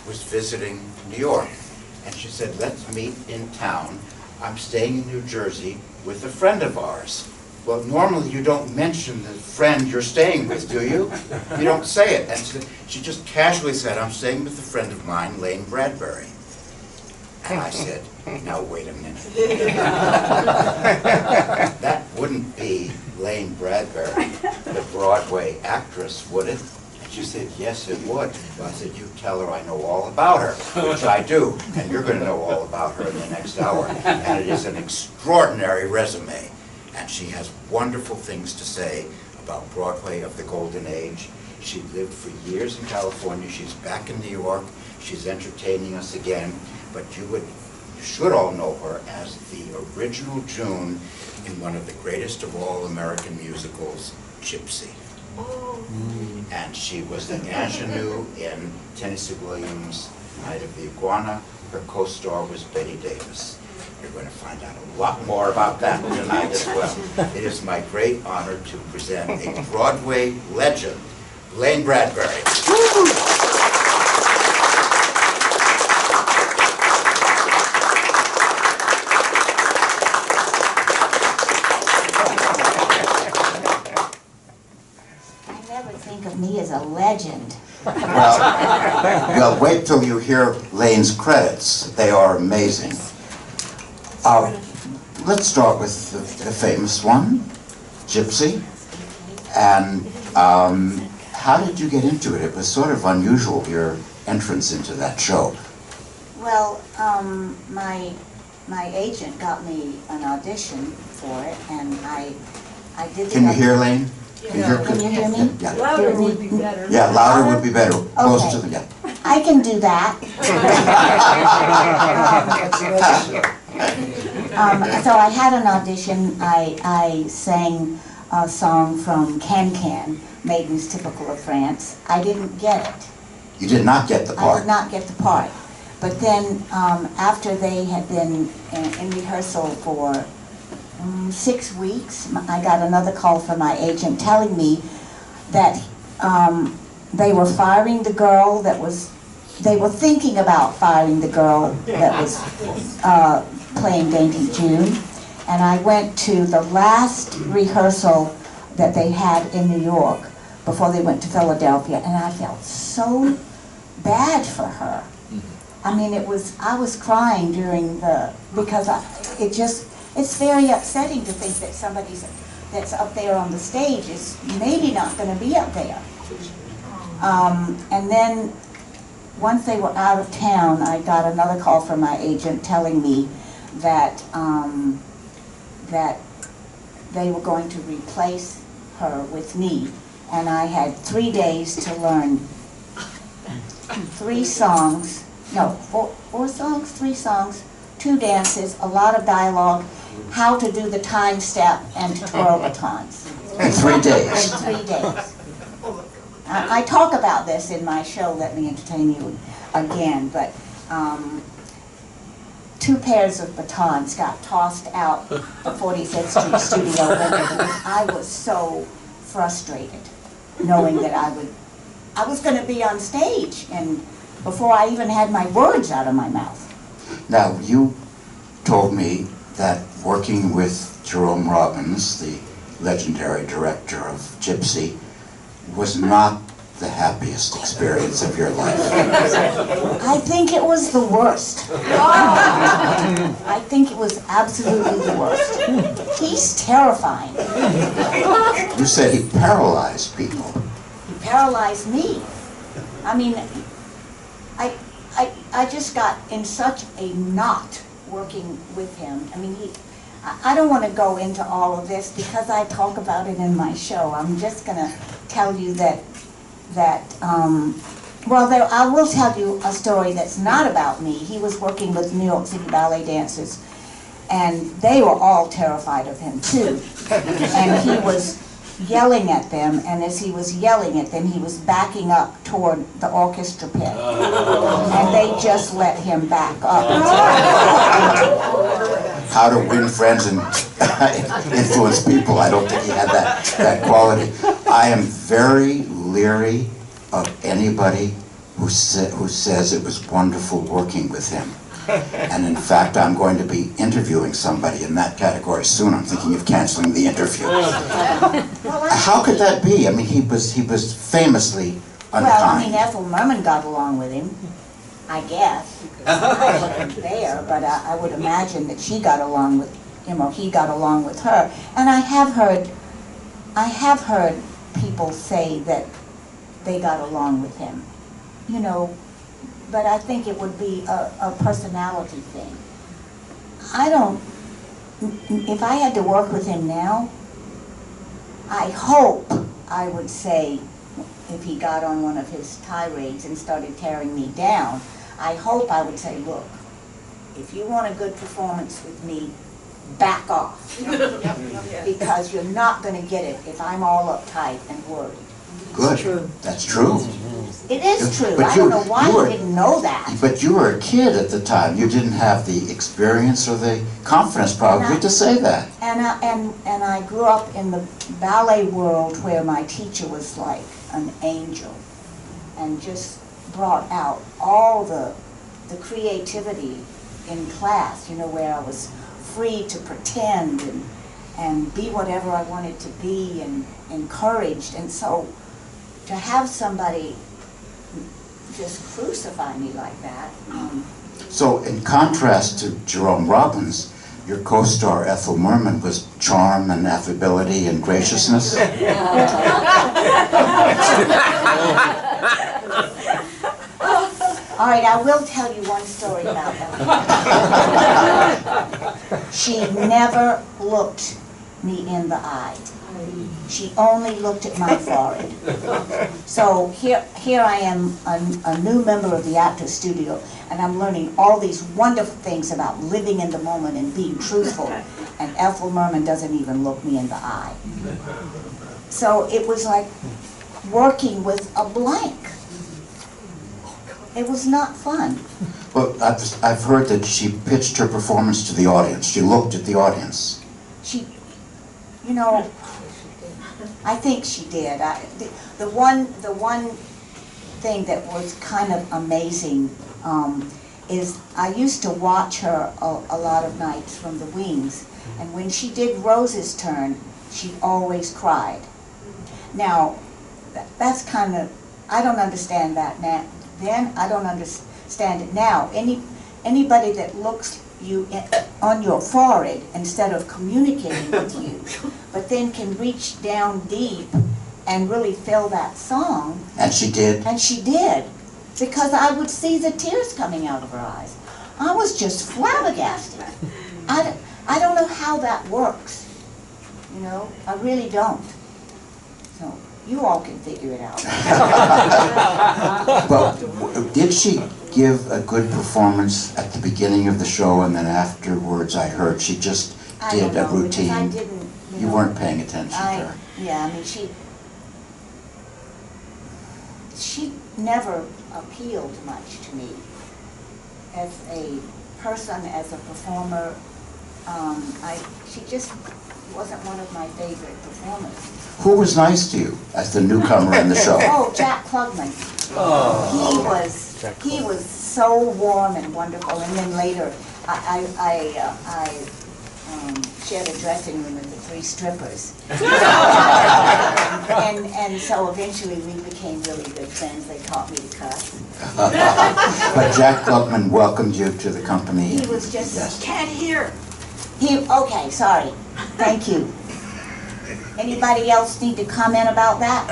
was visiting New York. And she said, let's meet in town. I'm staying in New Jersey with a friend of ours. Well, normally you don't mention the friend you're staying with, do you? You don't say it. And she just casually said, I'm staying with a friend of mine, Lane Bradbury. And I said, now wait a minute. That wouldn't be Lane Bradbury, the Broadway actress, would it? And she said, yes, it would. Well, I said, you tell her I know all about her, which I do. And you're going to know all about her in the next hour. And it is an extraordinary resume. And she has wonderful things to say about Broadway of the Golden Age. She lived for years in California. She's back in New York. She's entertaining us again. But you should all know her as the original June in one of the greatest of all American musicals, Gypsy. Oh. And she was the ingenue in Tennessee Williams' Night of the Iguana. Her co-star was Betty Davis. You're going to find out a lot more about that tonight as well. It is my great honor to present a Broadway legend, Lane Bradbury. Think of me as a legend. Well, wait till you hear Lane's credits. They are amazing. Let's start with the famous one, Gypsy. And how did you get into it? It was sort of unusual, your entrance into that show. Well, my agent got me an audition for it, and I did. Can you hear, Lane? Can you hear me? Yeah. Louder would be better. Yeah, louder would be better. Close to the, yeah. I can do that. So I had an audition. I sang a song from Can Can, Maidens Typical of France. I didn't get it. You did not get the part. I did not get the part. But then after they had been in rehearsal for 6 weeks, I got another call from my agent telling me that they were firing the girl that was, they were thinking about firing the girl that was playing Dainty June. And I went to the last rehearsal that they had in New York before they went to Philadelphia, and I felt so bad for her. I mean, I was crying during because it's very upsetting to think that somebody that's up there on the stage is maybe not going to be up there. And then once they were out of town, I got another call from my agent telling me that that they were going to replace her with me, and I had 3 days to learn 3 songs, no, four songs, 3 songs, 2 dances, a lot of dialogue, how to do the time step, and to twirl batons. In 3 days. In 3 days. I talk about this in my show, Let Me Entertain You Again, but 2 pairs of batons got tossed out the 45th Street studio window because I was so frustrated knowing that I was going to be on stage, and before I even had my words out of my mouth. Now, you told me that working with Jerome Robbins, the legendary director of Gypsy, was not the happiest experience of your life. I think it was the worst. I think it was absolutely the worst. He's terrifying. You said he paralyzed people. He paralyzed me. I mean, I just got in such a knot working with him. I mean, I don't want to go into all of this because I talk about it in my show. I'm just going to tell you well, I will tell you a story that's not about me. He was working with New York City ballet dancers, and they were all terrified of him too. And he was yelling at them, and as he was yelling at them, he was backing up toward the orchestra pit. And they just let him back up. How to win friends and influence people. I don't think he had that quality. I am very leery of anybody who says it was wonderful working with him. And in fact, I'm going to be interviewing somebody in that category soon. I'm thinking of canceling the interview. How could that be? I mean, he was famously unkind. Well, I mean, Ethel Merman got along with him, I guess. I wasn't there, but I would imagine that she got along with, he got along with her. And I have heard people say that they got along with him, but I think it would be a personality thing. If I had to work with him now, I hope I would say, if he got on one of his tirades and started tearing me down, I hope I would say, look, if you want a good performance with me, back off. Because you're not going to get it if I'm all uptight and worried. Good. That's true. It is true. But I don't know why you didn't know that. But you were a kid at the time. You didn't have the experience or the confidence probably to say that. And I grew up in the ballet world where my teacher was like an angel and just brought out all the creativity in class, where I was free to pretend and be whatever I wanted to be and encouraged. And so to have somebody just crucify me like that. So in contrast to Jerome Robbins, your co-star Ethel Merman was charm and affability and graciousness. All right, I will tell you one story about Ethel. She never looked me in the eye. She only looked at my forehead. So here I am, a new member of the Actors Studio, and I'm learning all these wonderful things about living in the moment and being truthful, and Ethel Merman doesn't even look me in the eye. So it was like working with a blank. It was not fun. Well, I've heard that she pitched her performance to the audience. She looked at the audience. She, I think she did. The one thing that was kind of amazing is I used to watch her a lot of nights from the wings, and when she did Rose's turn, she always cried. Now, that's kind of, I don't understand that now. Then I don't understand it now. Anybody that looks you on your forehead instead of communicating with you, but then can reach down deep and really feel that song. And she did. And she did, because I would see the tears coming out of her eyes. I was just flabbergasted. I don't know how that works. I really don't. So you all can figure it out. But did she give a good performance at the beginning of the show, and then afterwards I heard she just did a routine? I didn't. You weren't paying attention to her. Yeah, I mean, she never appealed much to me as a person, as a performer. She just wasn't one of my favorite performers. Who was nice to you as the newcomer in the show? Oh, Jack Klugman. Oh. He was so warm and wonderful. And then later, I shared a dressing room with the 3 strippers. and so eventually we became really good friends. They taught me to cuss. But Jack Klugman welcomed you to the company. He was just, yes. Can't hear. Okay, sorry. Thank you. Anybody else need to comment about that?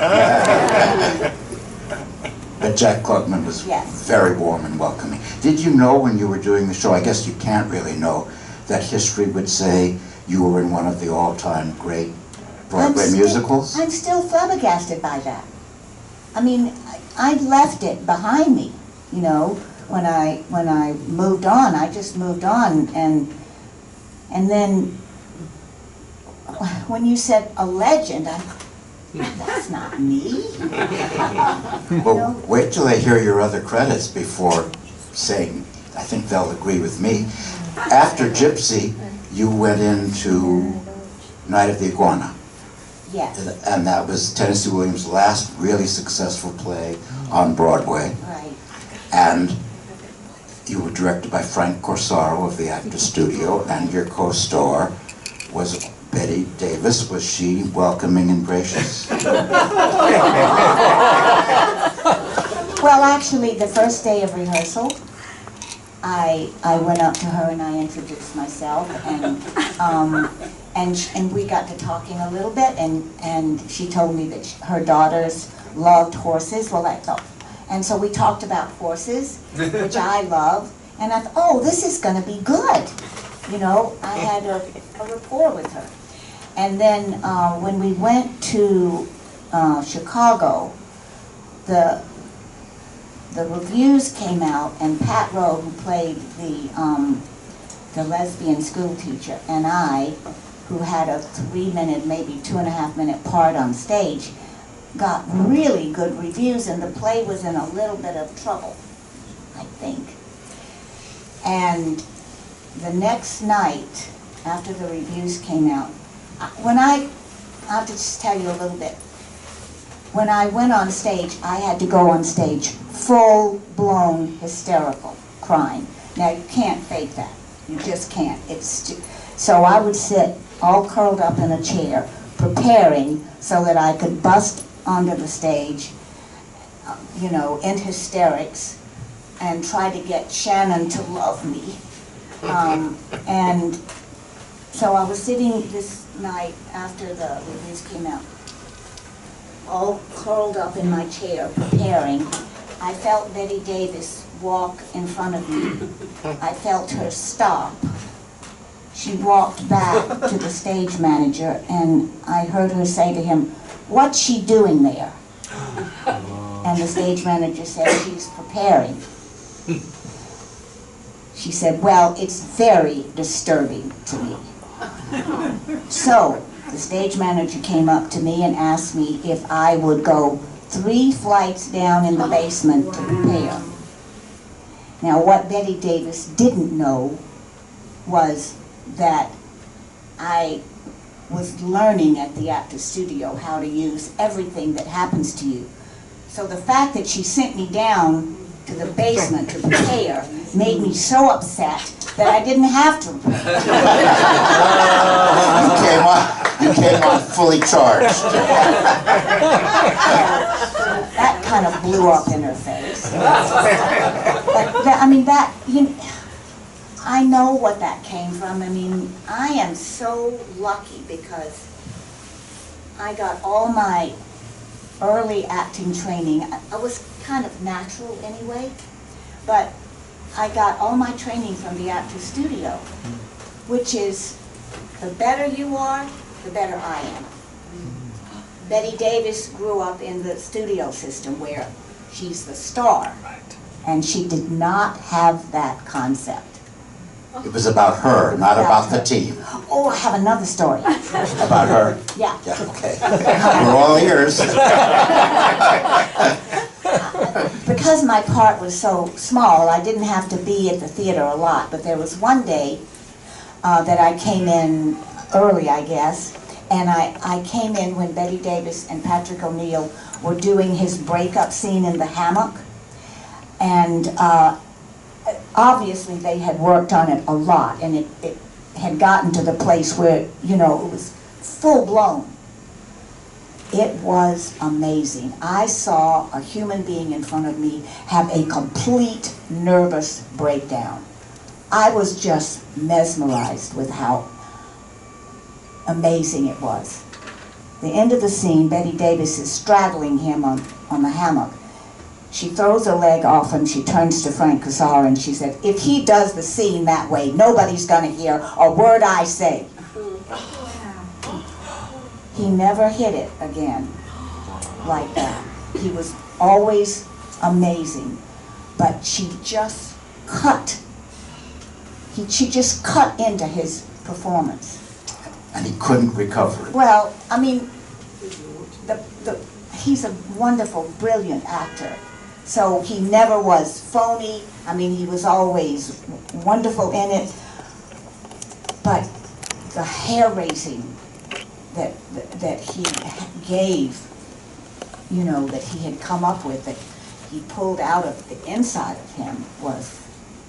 But Jack Klugman was very warm and welcoming. Did you know when you were doing the show, I guess you can't really know, that history would say you were in one of the all-time great Broadway musicals? I'm still flabbergasted by that. I mean, I left it behind me, when I moved on. I just moved on, and then when you said a legend, that's not me. Well, wait till they hear your other credits before saying, I think they'll agree with me. After Gypsy, you went into Night of the Iguana. Yes. And that was Tennessee Williams' last really successful play on Broadway. Right. And you were directed by Frank Corsaro of the Actors Studio, and your co-star was Betty Davis. Was she welcoming and gracious? Well, actually, the first day of rehearsal, I went up to her and I introduced myself, and we got to talking a little bit, and she told me that her daughters loved horses. Well, I thought, and so we talked about horses, which I love, and I thought, oh, this is going to be good. You know, I had a rapport with her. And then when we went to Chicago, the reviews came out, and Pat Rowe, who played the lesbian school teacher, and I, who had a 3-minute, maybe 2.5-minute part on stage, got really good reviews, and the play was in a little bit of trouble, I think. And the next night, after the reviews came out, I'll just tell you a little bit. When I went on stage, I had to go on stage full-blown hysterical, crying. Now, you can't fake that. You just can't. So I would sit all curled up in a chair, preparing so that I could bust onto the stage, you know, in hysterics, and try to get Shannon to love me. And so I was sitting this night after the reviews came out, all curled up in my chair, preparing. I felt Betty Davis walk in front of me. I felt her stop. She walked back to the stage manager, and I heard her say to him, "What's she doing there?" And the stage manager said, "She's preparing." She said, "Well, it's very disturbing to me." So the stage manager came up to me and asked me if I would go 3 flights down in the basement to prepare. Now, what Betty Davis didn't know was that I was learning at the Actors Studio how to use everything that happens to you. So the fact that she sent me down to the basement to prepare made me so upset that I didn't have to prepare. You came on fully charged. That kind of blew up in her face. But I mean, I know what that came from. I mean, I am so lucky because I got all my early acting training. I was kind of natural anyway, but I got all my training from the Actors Studio, which is the better you are, the better I am. Betty Davis grew up in the studio system where she's the star, and she did not have that concept. It was about her, not about the team. Oh, I have another story. About her? Yeah. Yeah, okay. We're all ears. Because my part was so small, I didn't have to be at the theater a lot, but there was one day that I came in early, I guess, and I came in when Betty Davis and Patrick O'Neill were doing his breakup scene in the hammock, and obviously they had worked on it a lot, and it had gotten to the place where, you know, it was full-blown. It was amazing. I saw a human being in front of me have a complete nervous breakdown. I was just mesmerized with how amazing it was. The end of the scene, Betty Davis is straddling him on the hammock. She throws her leg off and she turns to Frank Casar and she said, "If he does the scene that way, nobody's going to hear a word I say." He never hit it again like that. He was always amazing, but she just cut. She just cut into his performance. And he couldn't recover it. Well, I mean, he's a wonderful, brilliant actor. So he never was phony. I mean, he was always wonderful in it. But the hair-raising that he gave, you know, that he had come up with, that he pulled out of the inside of him was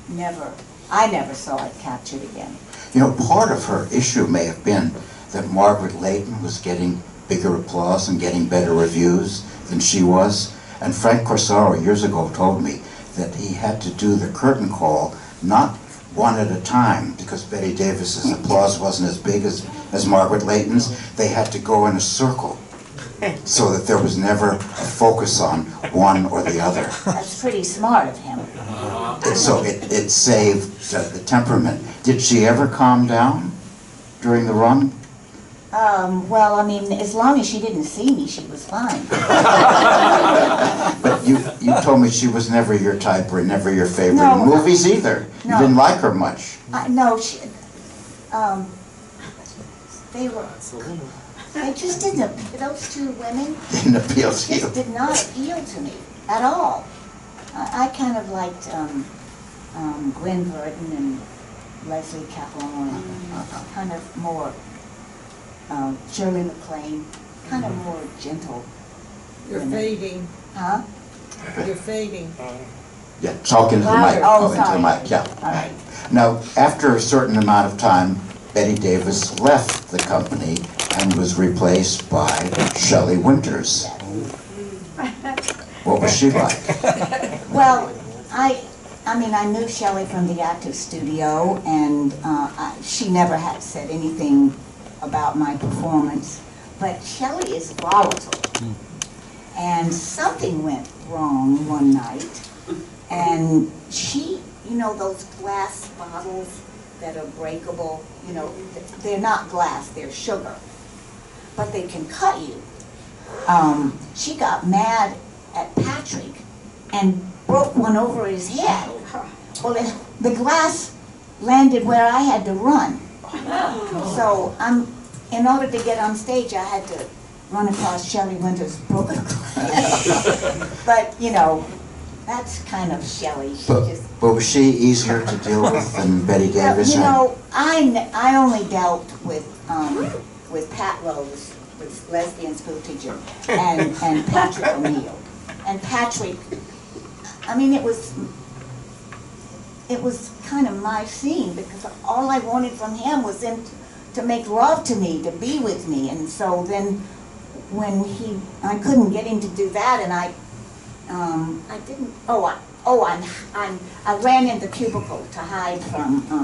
never, I never saw it captured again. You know, part of her issue may have been that Margaret Leighton was getting bigger applause and getting better reviews than she was. And Frank Corsaro years ago told me that he had to do the curtain call not one at a time, because Betty Davis's applause wasn't as big as Margaret Leighton's. They had to go in a circle so that there was never a focus on one or the other. That's pretty smart of him. So it saved the temperament. Did she ever calm down during the run? Well, I mean, as long as she didn't see me, she was fine. But you told me she was never your type or never your favorite No. in movies either. No. You didn't like her much. No, they just didn't, those two women Didn't appeal to you. just did not appeal to me at all. I kind of liked Gwen Verdon and Leslie Caponeau, kind of more Shirley MacLaine, kind of more gentle. You're women. fading. Huh? You're fading. Yeah, talk into the mic. Louder. Oh, into the sorry. mic, yeah. All right. Now, after a certain amount of time, Betty Davis left the company and was replaced by Shelley Winters. What was she like? Well, I mean, I knew Shelley from the Actors Studio, and she never had said anything about my performance. But Shelley is volatile, and something went wrong one night, and she, you know, those glass bottles that are breakable, you know, they're not glass, they're sugar, but they can cut you. She got mad at Patrick and broke one over his head. Well, the glass landed where I had to run. So in order to get on stage, I had to run across Shelley Winters' broken glass. But, you know, that's kind of Shelley. But was she easier to deal with than Betty Davis? You know, I only dealt with Pat Rose, with lesbian school teacher, and Patrick O'Neill. And Patrick, I mean, it was kind of my scene, because all I wanted from him was him to make love to me, to be with me. And so then when I couldn't get him to do that, and I didn't, I ran in the cubicle to hide from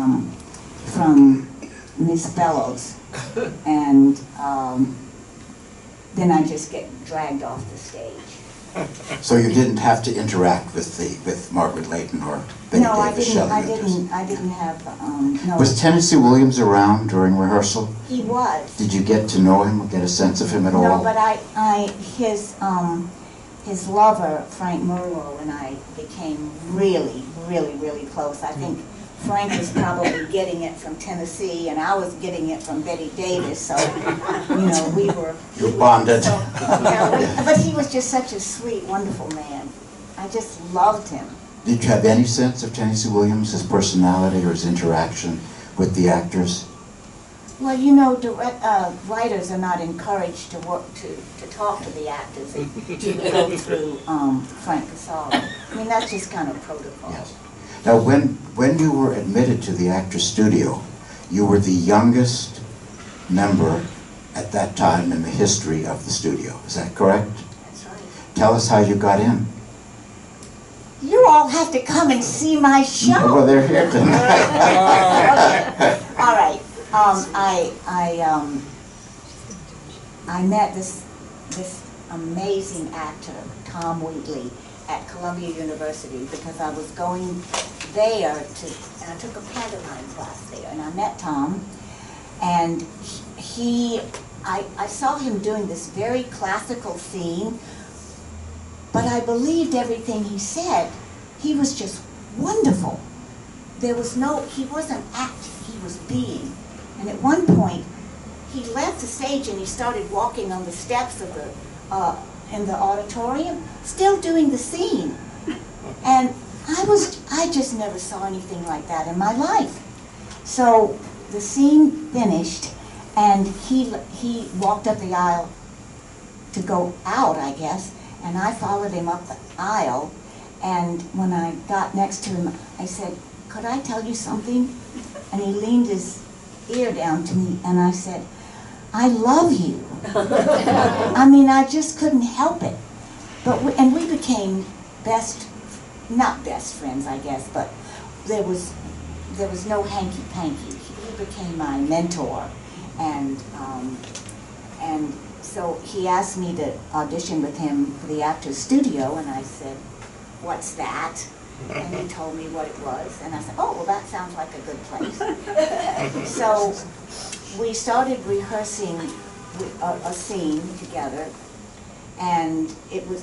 Miss Bellows, and then I just get dragged off the stage. So you didn't have to interact with Margaret Leighton or Betty Davis, Shelley Winters? I didn't have, no. Was Tennessee Williams around during rehearsal? He was. Did you get to know him or get a sense of him at all? No, but his lover, Frank Merlo, and I became really, really, really close. I think Frank was probably getting it from Tennessee, and I was getting it from Betty Davis, so, you know, we were... You bonded. So, but he was just such a sweet, wonderful man. I just loved him. Did you have any sense of Tennessee Williams, his personality or his interaction with the actors? Well, you know, writers are not encouraged to talk to the actors, to go through Frank Casaro. I mean, that's just kind of protocol. Yes. Now, when you were admitted to the Actors Studio, you were the youngest member at that time in the history of the studio. Is that correct? That's right. Tell us how you got in. You all have to come and see my show. Well, they're here tonight. Okay. All right. I met this amazing actor, Tom Wheatley, at Columbia University, because I was going there and I took a pantomime class there, and I met Tom, and I saw him doing this very classical scene, but I believed everything he said. He was just wonderful. He wasn't acting, he was being. And at one point, he left the stage and he started walking on the steps of in the auditorium, still doing the scene. And I just never saw anything like that in my life. So the scene finished, And he walked up the aisle to go out, I guess, and I followed him up the aisle. And when I got next to him, I said, "Could I tell you something?" And he leaned his ear down to me, and I said, "I love you." I mean, I just couldn't help it. But we became not best friends, I guess, but there was no hanky-panky. He became my mentor, and so he asked me to audition with him for the Actors Studio, and I said, "What's that?" And he told me what it was, and I said, "Oh, well, that sounds like a good place." So we started rehearsing a scene together, and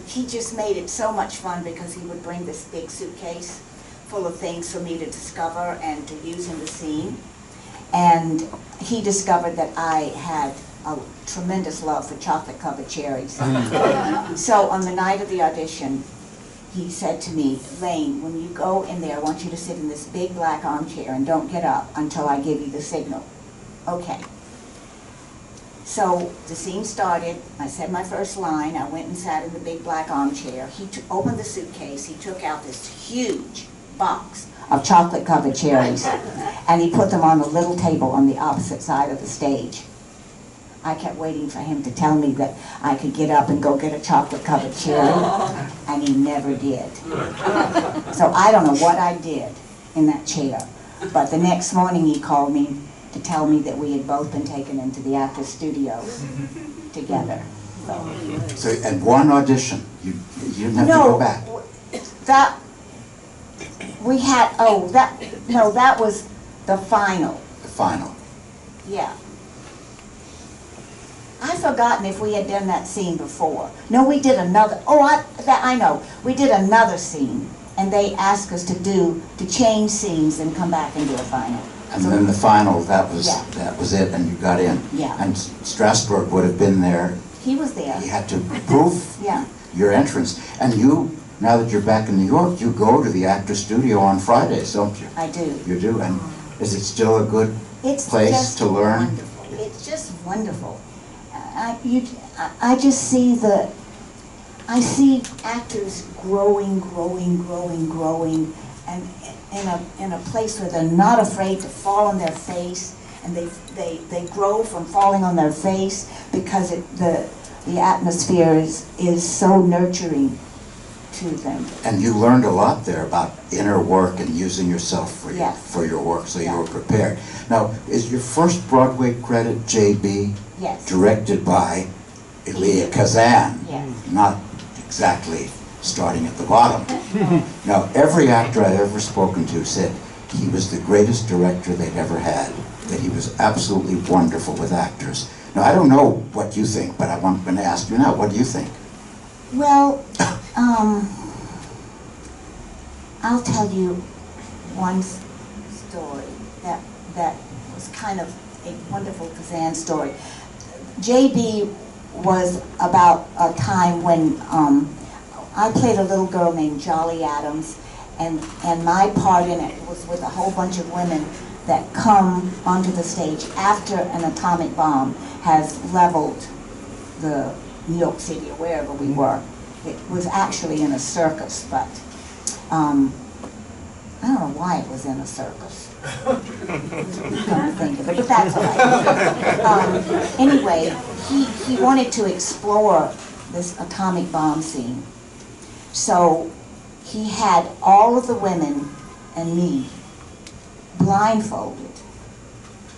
he just made it so much fun because he would bring this big suitcase full of things for me to discover and to use in the scene. And he discovered that I had a tremendous love for chocolate-covered cherries. So on the night of the audition, he said to me, "Lane, when you go in there, I want you to sit in this big black armchair and don't get up until I give you the signal." Okay. So the scene started. I said my first line. I went and sat in the big black armchair. He opened the suitcase. He took out this huge box of chocolate-covered cherries, and he put them on a little table on the opposite side of the stage. I kept waiting for him to tell me that I could get up and go get a chocolate-covered cherry, and he never did. So I don't know what I did in that chair, but the next morning he called me to tell me that we had both been taken into the Actors Studio together. So at one audition, you didn't have to go back? That was the final. The final. Yeah. I've forgotten if we had done that scene before. No, we did another. I know. We did another scene, and they asked us to change scenes and come back and do a final. And then the final, that was it, and you got in. Yeah. And Strasberg would have been there. He was there. He had to prove your entrance. And you, now that you're back in New York, you go to the Actors Studio on Fridays, don't you? I do. You do. And is it still a good place to learn? Wonderful. It's just wonderful. I just see I see actors growing, and in a place where they're not afraid to fall on their face, and they grow from falling on their face because the atmosphere is so nurturing to them. And you learned a lot there about inner work and using yourself for your work, so you were prepared. Now, is your first Broadway credit J.B.? Yes. Directed by Elia Kazan, Yes. not exactly starting at the bottom. Now, every actor I've ever spoken to said he was the greatest director they'd ever had, that he was absolutely wonderful with actors. Now, I don't know what you think, but I'm going to ask you now, what do you think? Well, I'll tell you one story that was kind of a wonderful Kazan story. J.B. was about a time when I played a little girl named Jolly Adams, and my part in it was with a whole bunch of women that come onto the stage after an atomic bomb has leveled the New York City or wherever we were. It was actually in a circus, but I don't know why it was in a circus. Come to think of it, but that's all right. Anyway, he wanted to explore this atomic bomb scene. So he had all of the women and me blindfolded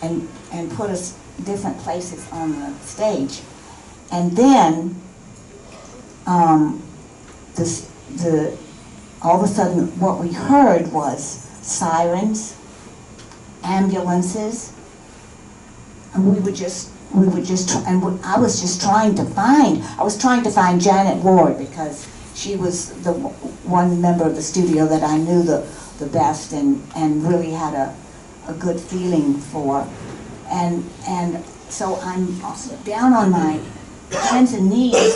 and put us different places on the stage. And then all of a sudden what we heard was sirens, ambulances, and I was trying to find Janet Ward, because she was the one member of the studio that I knew the best and really had a good feeling for. And so I'm down on my hands and knees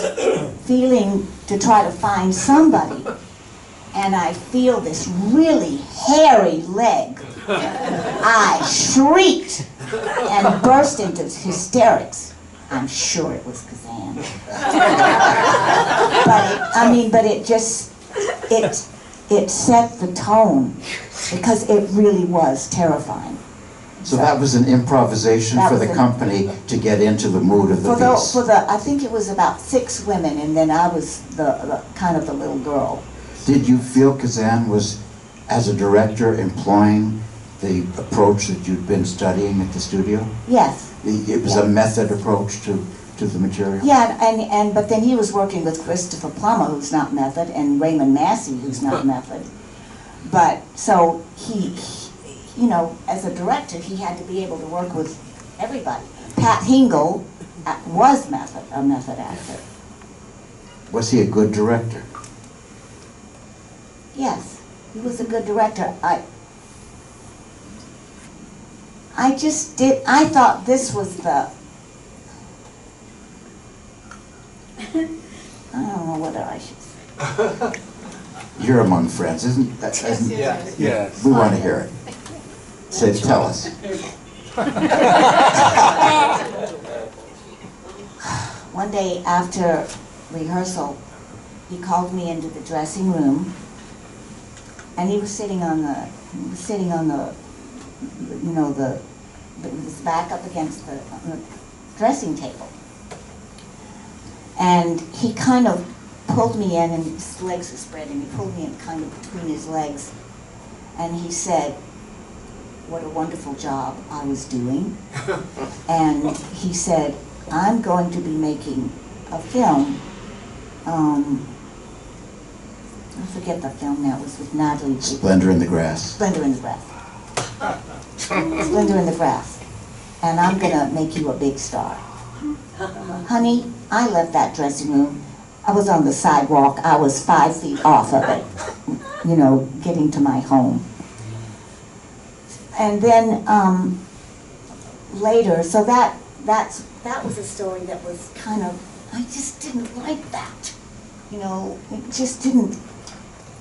feeling to try to find somebody, and I feel this really hairy leg. I shrieked and burst into hysterics. I'm sure it was Kazan. But it just, it set the tone, because it really was terrifying. So that was an improvisation for the company to get into the mood of the piece. I think it was about 6 women, and then I was the kind of the little girl. Did you feel Kazan was, as a director, employing the approach that you'd been studying at the studio? Yes. It was a method approach to the material? Yeah, but then he was working with Christopher Plummer, who's not method, and Raymond Massey, who's not method. But, so he, you know, as a director, he had to be able to work with everybody. Pat Hingle was a method actor. Was he a good director? Yes, he was a good director. I thought this was the, I don't know whether I should say. You're among friends, isn't that? Yes. We want to hear it. Say, tell us. One day after rehearsal, he called me into the dressing room, and he was sitting on the, you know, with his back up against the dressing table. And he kind of pulled me in, and his legs were spread, and he pulled me in kind of between his legs, and he said, what a wonderful job I was doing. And he said, I'm going to be making a film. I forget the film now. It was with Natalie. Splendor in the Grass. Splendor in the Grass. Splendor in the Grass. And I'm going to make you a big star. Honey, I left that dressing room. I was on the sidewalk. I was 5 feet off of it, you know, getting to my home. And then later, so that was a story that was kind of, I just didn't like that. You know, it just didn't.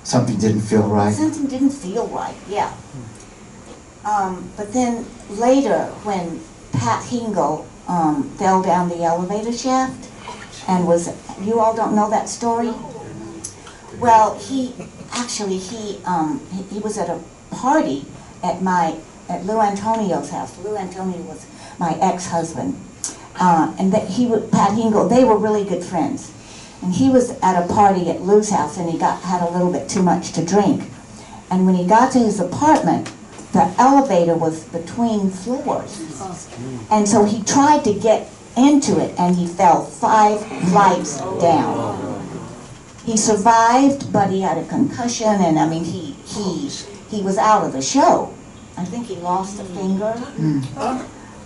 Something didn't feel right? Something didn't feel right, yeah. But then later, when Pat Hingle fell down the elevator shaft and was, you all don't know that story? Well, he was at a party at Lou Antonio's house. Lou Antonio was my ex-husband. And Pat Hingle, they were really good friends. And he was at a party at Lou's house, and he had a little bit too much to drink. And when he got to his apartment, the elevator was between floors. And so he tried to get into it, and he fell 5 flights down. He survived, but he had a concussion, and I mean, he was out of the show. I think he lost a finger.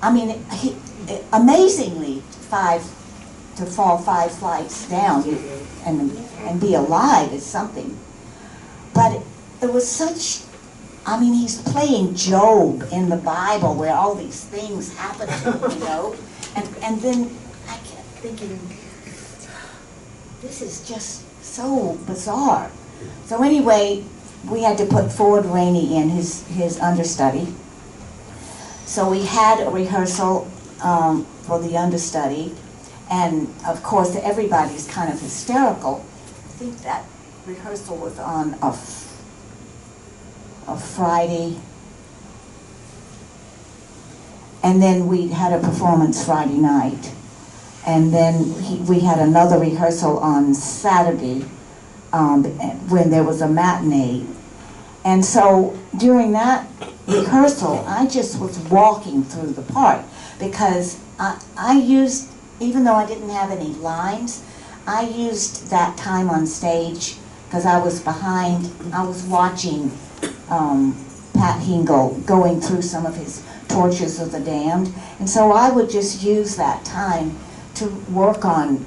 I mean, amazingly, to fall 5 flights down and be alive is something. But it was such, I mean, he's playing Job in the Bible where all these things happen to him, you know? And then I kept thinking, this is just so bizarre. So anyway, we had to put Ford Rainey in his understudy. So we had a rehearsal for the understudy, and of course everybody's kind of hysterical. I think that rehearsal was on a Friday, and then we had a performance Friday night, and then we had another rehearsal on Saturday when there was a matinee. And so during that rehearsal, I just was walking through the part, because I used, even though I didn't have any lines, I used that time on stage because I was behind, I was watching Pat Hingle going through some of his Tortures of the Damned, and so I would just use that time to work on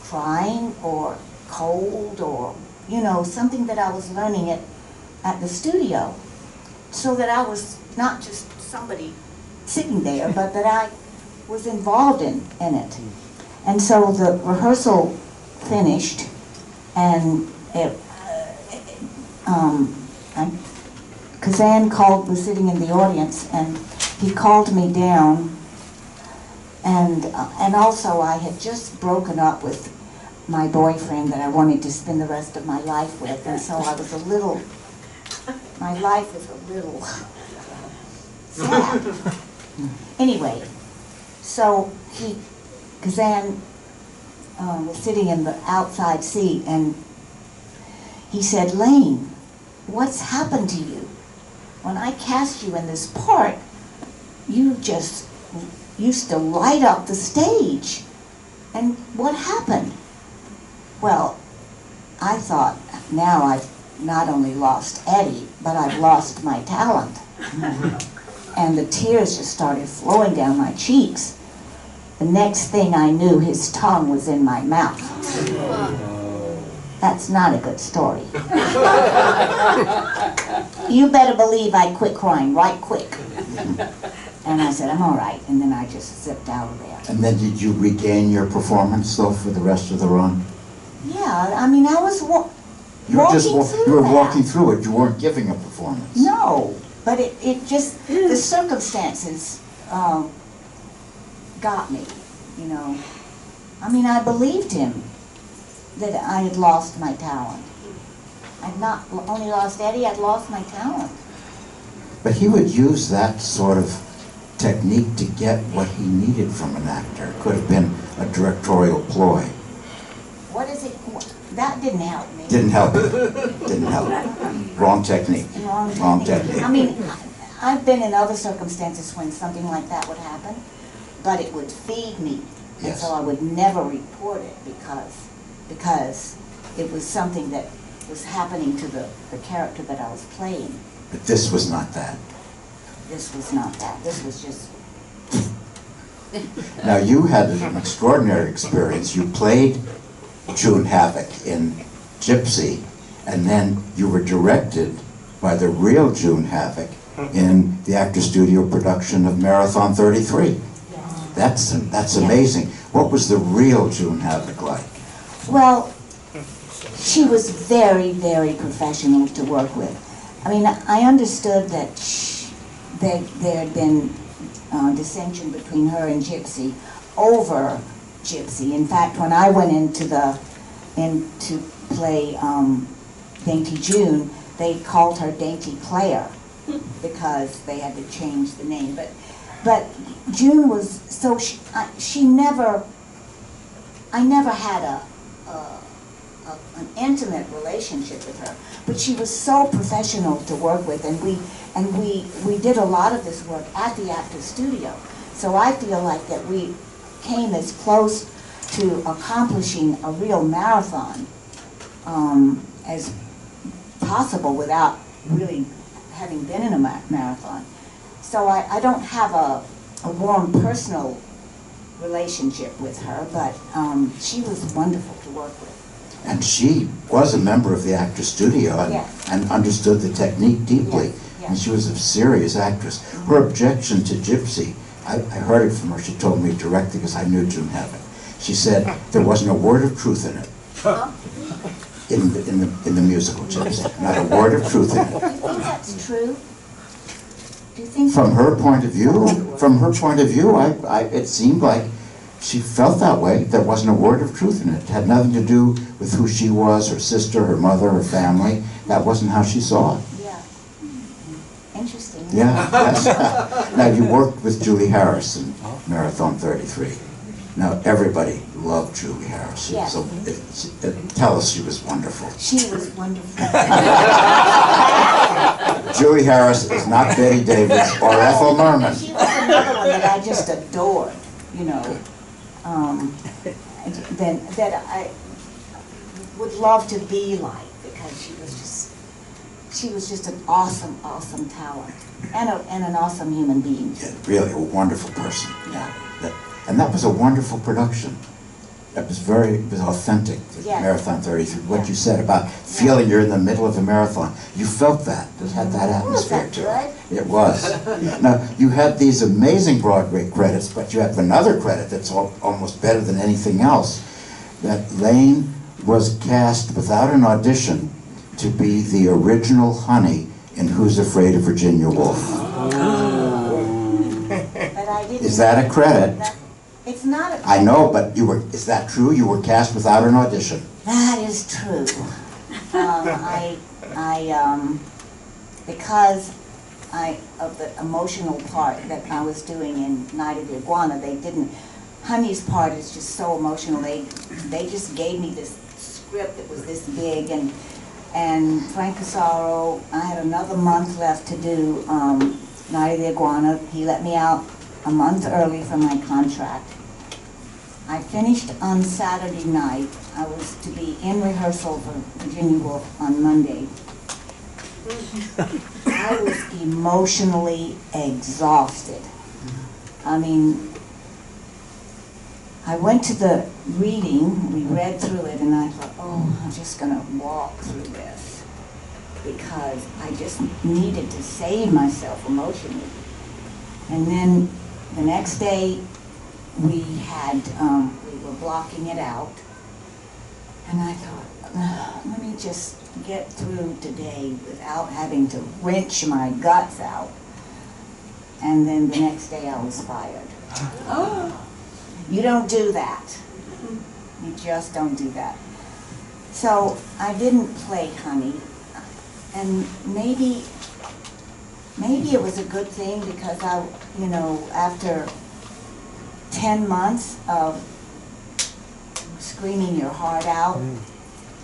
crying or cold or, you know, something that I was learning at the studio, so that I was not just somebody sitting there, but that I was involved in it. And so the rehearsal finished, and Kazan was sitting in the audience, and he called me down, and also I had just broken up with my boyfriend that I wanted to spend the rest of my life with, and so I was my life was a little sad. Anyway, so Kazan was sitting in the outside seat, and he said, "Lane, what's happened to you? When I cast you in this part, you just used to light up the stage. And what happened?" Well, I thought, now I've not only lost Eddie, but I've lost my talent. And the tears just started flowing down my cheeks. The next thing I knew, his tongue was in my mouth. That's not a good story. You better believe I quit crying right quick. And I said, "I'm all right," and then I just zipped out of there. And then did you regain your performance, though, for the rest of the run? Yeah, I mean, I was You were that. walking through it. You weren't giving a performance. No, but it just, the circumstances got me, you know. I mean, I believed him that I had lost my talent. I'd not only lost Eddie, I'd lost my talent. But he would use that sort of technique to get what he needed from an actor. It could have been a directorial ploy. What is it? That didn't help me. Didn't help you. Didn't help. Wrong technique. Wrong technique. I mean, I've been in other circumstances when something like that would happen, but it would feed me. And Yes. so I would never report it because it was something that was happening to the character that I was playing. But this was not that. This was not that. This was just... Now, you had an extraordinary experience. You played June Havoc in Gypsy, and then you were directed by the real June Havoc in the Actor Studio production of Marathon 33. That's amazing. What was the real June Havoc like? Well, she was very, very professional to work with. I mean, I understood that there had been dissension between her and Gypsy over Gypsy. In fact, when I went in to play Dainty June, they called her Dainty Claire because they had to change the name. But June was so I never had an intimate relationship with her, but she was so professional to work with, and we did a lot of this work at the Actors Studio. So I feel like that we came as close to accomplishing a real marathon as possible without really having been in a marathon. So I don't have a warm personal relationship with her, but she was wonderful to work with. And she was a member of the Actors Studio and understood the technique deeply. Yes. And she was a serious actress. Her objection to Gypsy, I heard it from her. She told me directly because I knew June Havoc. She said there wasn't a word of truth in it. In the musical Gypsy, not a word of truth in it. Do you think that's true? Do you think From her point of view, it seemed like she felt that way. There wasn't a word of truth in it. It had nothing to do with who she was, her sister, her mother, her family. That wasn't how she saw it. Yeah. Interesting. Yeah, yes. Now, you worked with Julie Harris in Marathon 33. Now, everybody loved Julie Harris. Yes. So tell us she was wonderful. She was wonderful. Julie Harris is not Betty Davis or Ethel Merman. She was another one that I just adored, you know. That I would love to be like, because she was just an awesome, awesome talent and an awesome human being. Yeah, really a wonderful person. Yeah. And that was a wonderful production. It was authentic, Yes. Marathon 33. What Yeah. you said about feeling you're in the middle of a marathon. You felt that. It had that atmosphere to it. It was. Now, you had these amazing Broadway credits, but you have another credit that's almost better than anything else. That Lane was cast without an audition to be the original Honey in Who's Afraid of Virginia Woolf. I didn't. Is that a credit? It's not a. I know, but is that true? You were cast without an audition? That is true. Because of the emotional part that I was doing in Night of the Iguana, they didn't. Honey's part is just so emotional. They just gave me this script that was this big, and Frank Casaro, I had another month left to do Night of the Iguana. He let me out a month early from my contract. I finished on Saturday night. I was to be in rehearsal for Virginia Woolf on Monday. I was emotionally exhausted. I mean, I went to the reading, we read through it, and I thought, oh, I'm just going to walk through this because I just needed to save myself emotionally. And then the next day, we were blocking it out, and I thought, let me just get through today without having to wrench my guts out. And then the next day I was fired. Oh. You don't do that. You just don't do that. So I didn't play Honey, and maybe it was a good thing because after 10 months of screaming your heart out,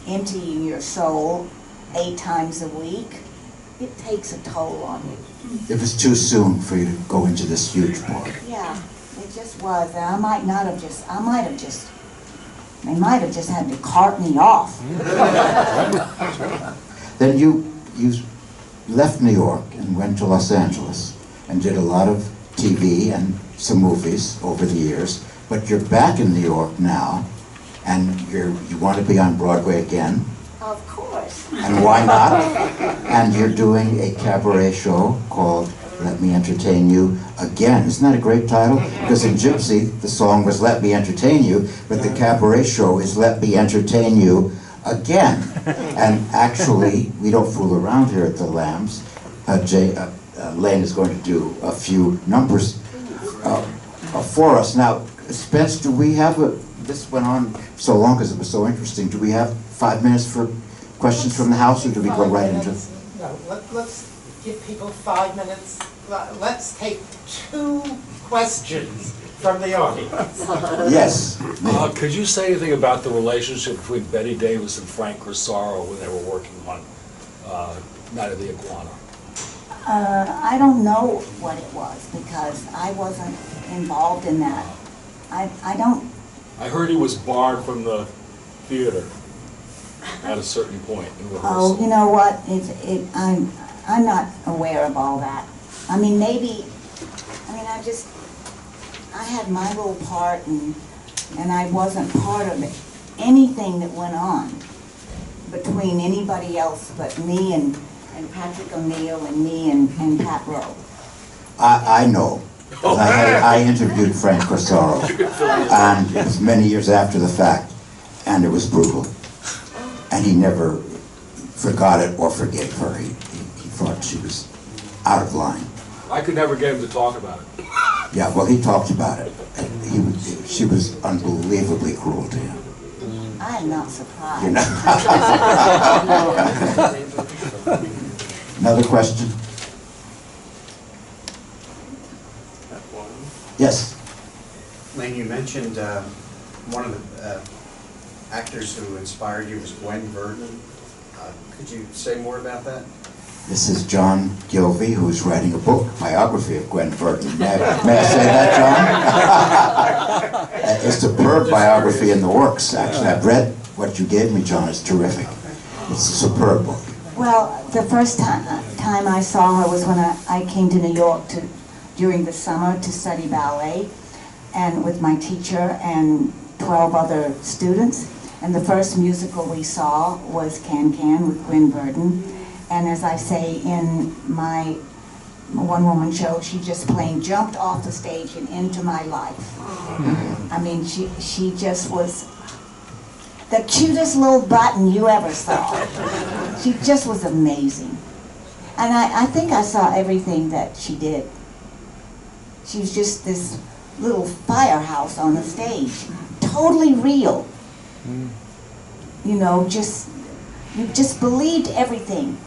emptying your soul 8 times a week, it takes a toll on you. It was too soon for you to go into this huge part. Yeah, it just was. And they might have just had to cart me off. Then you left New York and went to Los Angeles and did a lot of TV and some movies over the years, but you're back in New York now, and you want to be on Broadway again. Of course. And why not? And you're doing a cabaret show called Let Me Entertain You Again. Isn't that a great title? Because in Gypsy, the song was Let Me Entertain You, but the cabaret show is Let Me Entertain You Again. And actually, we don't fool around here at the Lambs. Lane is going to do a few numbers for us. Now, Spence, do we have this went on so long because it was so interesting. Do we have 5 minutes for questions from the house, or do we go right into? No, let's give people 5 minutes. Let's take 2 questions from the audience. Yes. Could you say anything about the relationship between Betty Davis and Frank Corsaro when they were working on Night of the Iguana? I don't know what it was because I wasn't involved in that. I don't. I heard he was barred from the theater at a certain point in rehearsal. Oh, you know what? I'm not aware of all that. I mean, I had my little part, and I wasn't part of it. Anything that went on between anybody else but me and Patrick O'Neill and me and Pat Rowe. I know. I interviewed Frank Corsaro, and it was many years after the fact, and it was brutal. And he never forgot it or forgave her. He thought she was out of line. I could never get him to talk about it. Yeah, well, he talked about it. She was unbelievably cruel to him. I am not surprised. You're not. Another question? Yes. Lane, you mentioned one of the actors who inspired you was Gwen Verdon. Could you say more about that? This is John Gilvey, who's writing a book, biography of Gwen Verdon. May I say that, John? A superb biography in the works, actually. I've read what you gave me, John. It's terrific. It's a superb book. Well, the first time I saw her was when I came to New York during the summer to study ballet, and with my teacher and 12 other students. And the first musical we saw was Can Can with Gwen Verdon. And as I say in my one-woman show, she just plain jumped off the stage and into my life. I mean, she just was the cutest little button you ever saw. She just was amazing. And I think I saw everything that she did. She was just this little firehouse on the stage, totally real. You know, you just believed everything,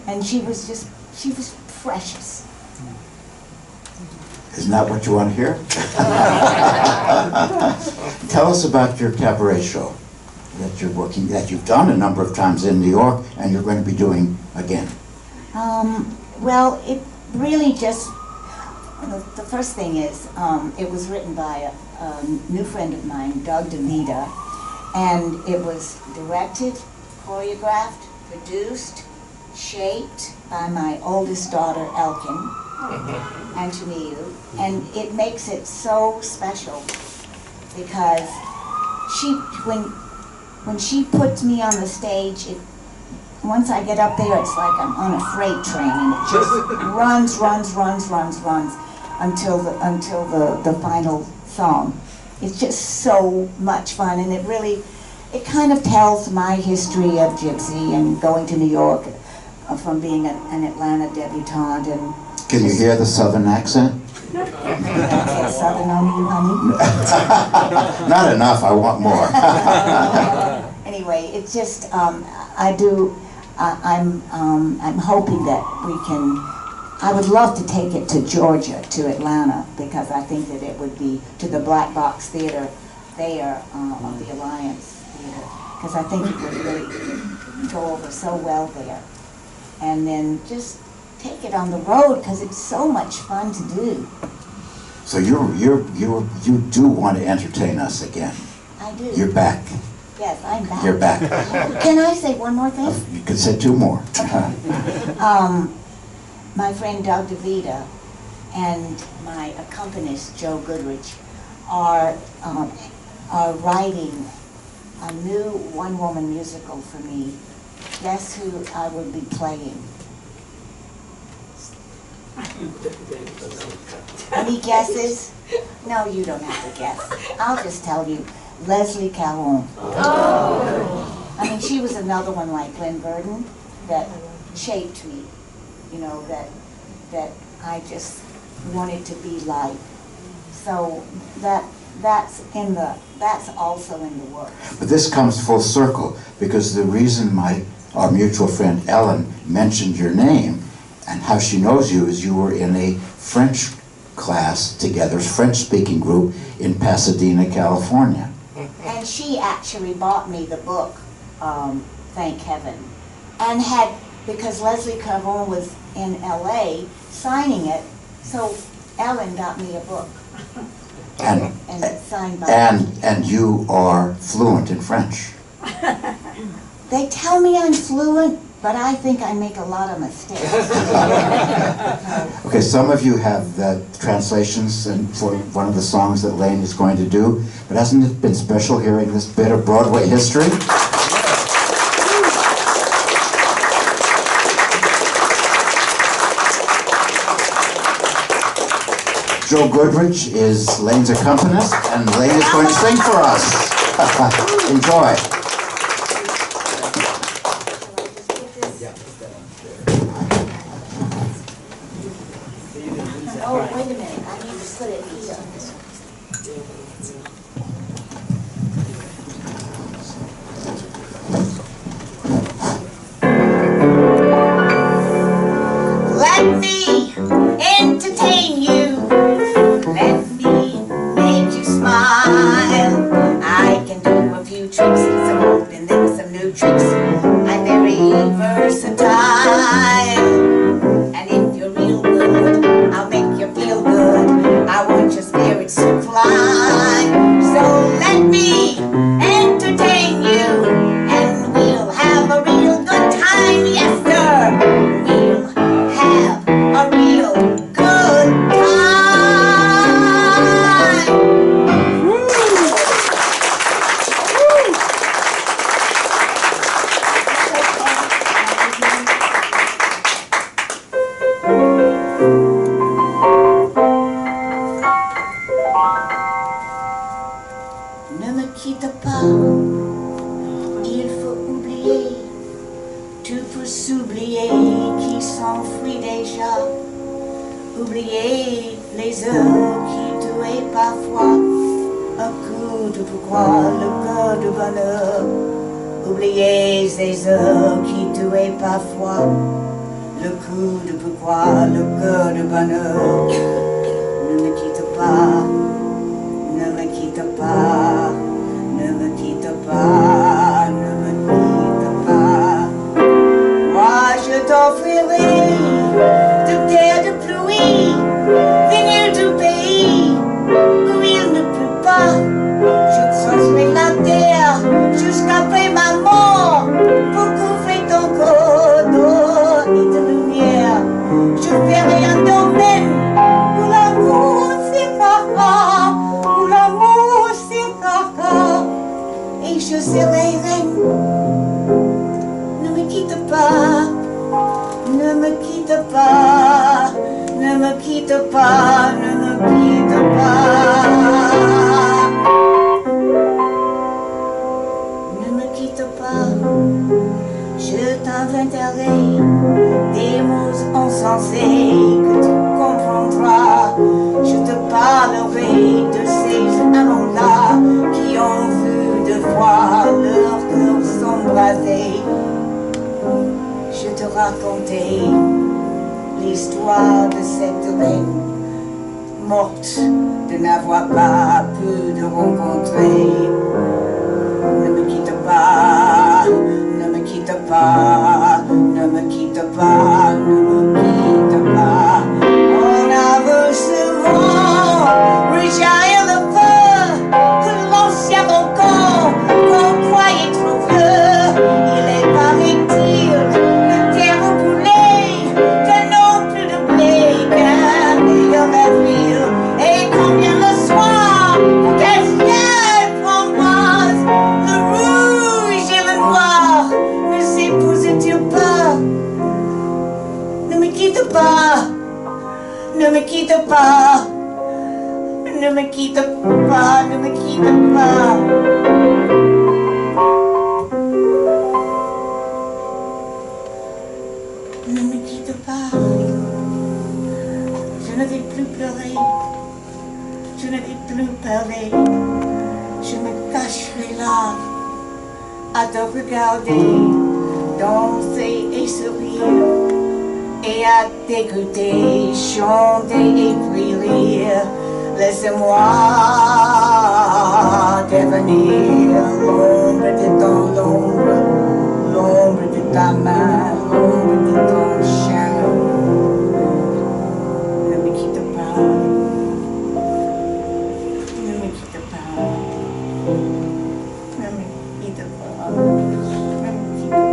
and she was precious. Isn't that what you want to hear? Tell us about your cabaret show that you've done a number of times in New York, and you're going to be doing again. Well, it really just, the first thing is, it was written by a new friend of mine, Doug DeVita, and it was directed, choreographed, produced, shaped by my oldest daughter, Elkin, Antoniou, and it makes it so special because when she puts me on the stage, once I get up there, it's like I'm on a freight train, and it just runs until the final song. It's just so much fun, and it kind of tells my history of Gypsy and going to New York from being an Atlanta debutante. And can you hear the Southern accent? Southern on you, honey? Not enough, I want more. Anyway, it's just, I'm hoping that we can, I would love to take it to Georgia, to Atlanta, because I think that it would be to the Black Box Theater there, of the Alliance Theater, because I think it would really go over so well there. And then just take it on the road, because it's so much fun to do. So you do want to entertain us again. I do. You're back. Yes, I'm back. You're back. Can I say one more thing? You could say two more. My friend Doug DeVita and my accompanist Joe Goodrich are writing a new one-woman musical for me. Guess who I will be playing? Any guesses? No, you don't have to guess. I'll just tell you. Leslie Caron. Oh. I mean, she was another one like Glenn Verdon that shaped me. You know, that I just wanted to be like. So that's also in the works. But this comes full circle, because the reason our mutual friend Ellen mentioned your name and how she knows you is you were in a French class together, French-speaking group in Pasadena, California. And she actually bought me the book, thank heaven, and because Leslie Caron was in LA signing it, so Ellen got me a book. And it's signed by and you are fluent in French. They tell me I'm fluent, but I think I make a lot of mistakes. Okay, some of you have the translations for one of the songs that Lane is going to do, but hasn't it been special hearing this bit of Broadway history? Joe Goodrich is Lane's accompanist, and Lane is going to sing for us. Enjoy. Oh, wait a minute, I need to put it here. Let me entertain you. Let me make you smile. I can do a few tricks, some old and then some new tricks. I'm very versatile. And if you're real good, I'll make you feel good. I want your spirits to fly. So let me entertain you, and we'll have a real good time. Yes, sir. We'll have a real good time. Ne me quitte pas, il faut oublier, tout peut s'oublier qui s'enfuit déjà. Oubliez les heures qui tuaient parfois un coup de pourquoi, le cœur de bonheur. Oubliez les heures qui tuaient parfois le coup de pourquoi, le cœur de bonheur. Ne me quitte pas, ne me quitte pas, ne me quitte pas, ne me quitte pas. Moi je t'offrirai de terre de pluie, venir du pays où il ne pleut pas. Je creuserai la terre jusqu'après ma mort pour couvrir ton corps d'eau et de lumière. Je ferai un domaine où l'amour s'écartera, où l'amour s'écartera, et je serai reine. Ne me quitte pas, ne me quitte pas, ne me quitte pas, ne me quitte pas. Ne me quitte pas, je t'inventerai des mots insensés que tu comprendras. Je te parlerai de ces amants-là qui ont vu de fois leur cœur s'embraser. Je te racontais l'histoire de cette reine morte de n'avoir pas pu te rencontrer. Ne me quitte pas, ne me quitte pas, ne me quitte pas, ne me quitte pas. On a vu souvent rejaillir le feu que l'ancien volcan qu'on croyait trop vieux. Il est paraît-il que terre brûlée, que non plus de blé, qu'un meilleur avenir. Et combien le soir, qu'est-ce qu'elle framboise, le rouge et le noir, ne s'épousent-ils pas? Ne me quitte pas, ne me quitte pas, ne me quitte pas, ne me quitte pas. Ne me quitte pas, je ne vais plus pleurer, je ne vais plus parler, je me cacherai là, à te regarder, danser et sourire, et à t'écouter, chanter et puis rire. Laisse-moi devenir l'ombre de ton ombre, l'ombre de ta main, l'ombre de ton chien. Ne me quitte pas, ne me quitte pas, ne me quitte pas, ne me quitte pas.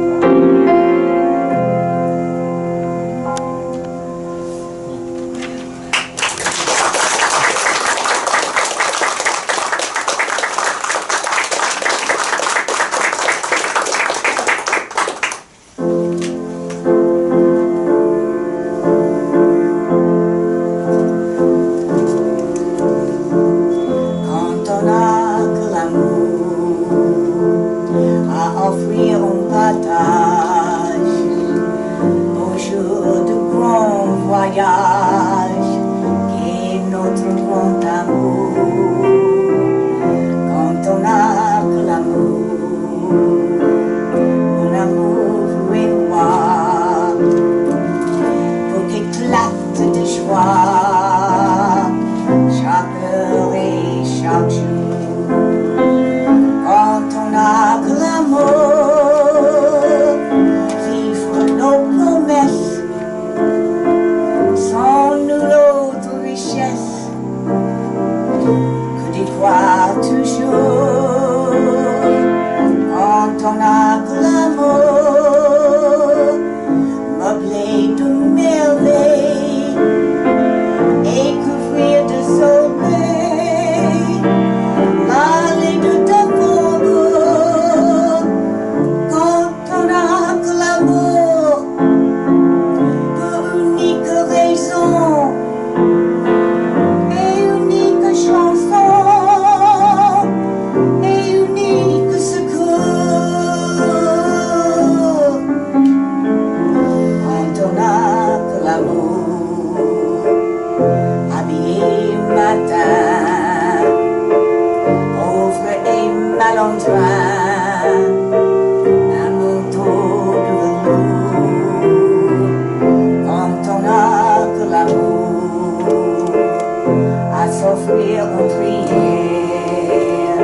offrir une prière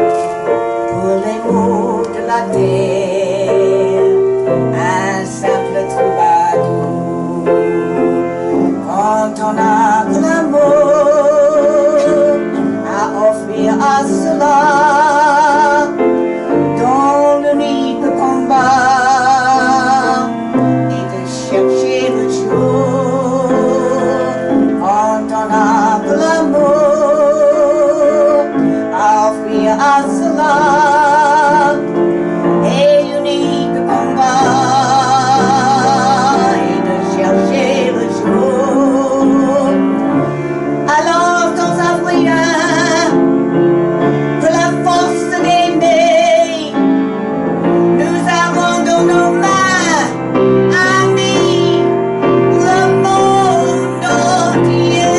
pour les mots de la terre, un simple troubadour. Quand on a de l'amour à offrir à cela, dans le nid de combat et de chercher le jour, quand on a de l'amour à offrir à cela, et le nid de combat et de chercher le jour. Alors dans un voyage de la force d'aimer, nous avons dans nos mains, amis, le monde entier.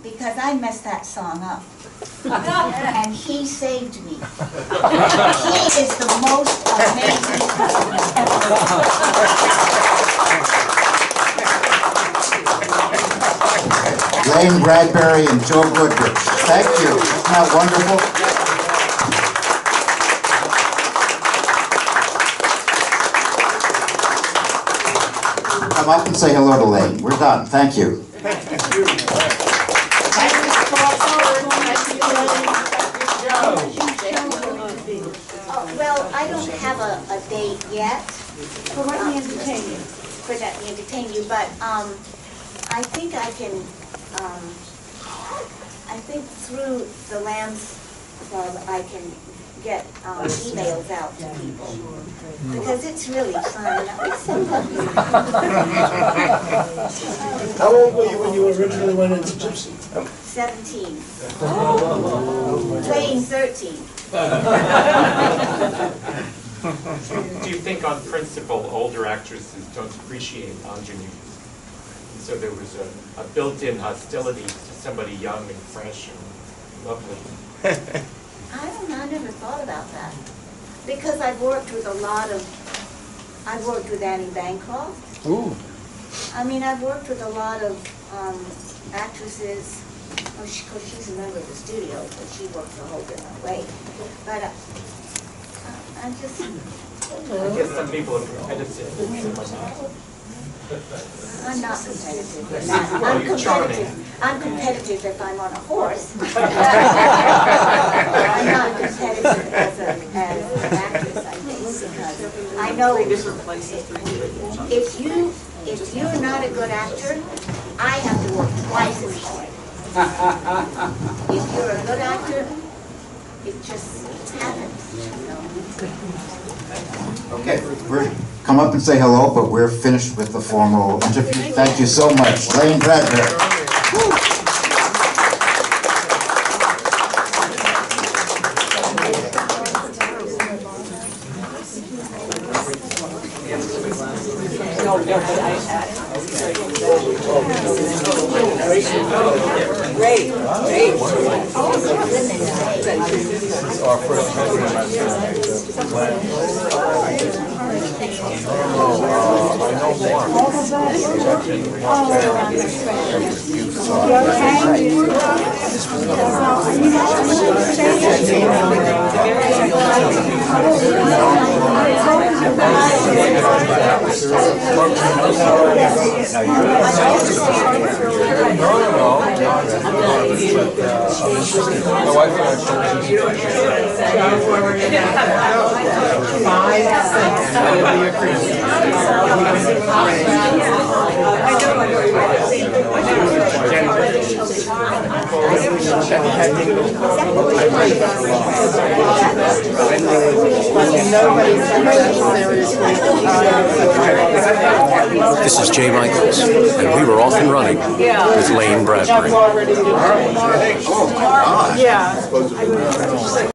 Because I messed that song up. And he saved me. He is the most amazing person ever. Lane Bradbury and Joe Goodrich. Thank you. Isn't that wonderful? Come up and say hello to Lane. We're done. Thank you. Well, I don't have a date yet. For what we entertain you. For that to entertain you, but I think I can, I think through the Lambs Club, I can get emails out to people. Because it's really fun. It's so lovely. How old were you when you originally went into Gypsy? 17. Playing 13. Do you think on principle older actresses don't appreciate ingenuity? So there was a built-in hostility to somebody young and fresh and lovely. I don't know, I never thought about that. Because I've worked with I've worked with Annie Bancroft. Ooh. I mean, I've worked with a lot of actresses. Of course, she's a member of the studio, but she works a whole different way. But I just... I guess some people are competitive. I'm not competitive. Well, I'm you're charming. competitive. I'm competitive if I'm on a horse. I'm not competitive as an actress, I think, because I know if you're not a good actor, I have to work twice as hard. If you're a good actor, it just happens, you know. Okay, come up and say hello, but we're finished with the formal interview. Thank you so much. Lane Bradbury. This is Jay Michaels, and we were off and running with Lane Bradbury. Yeah.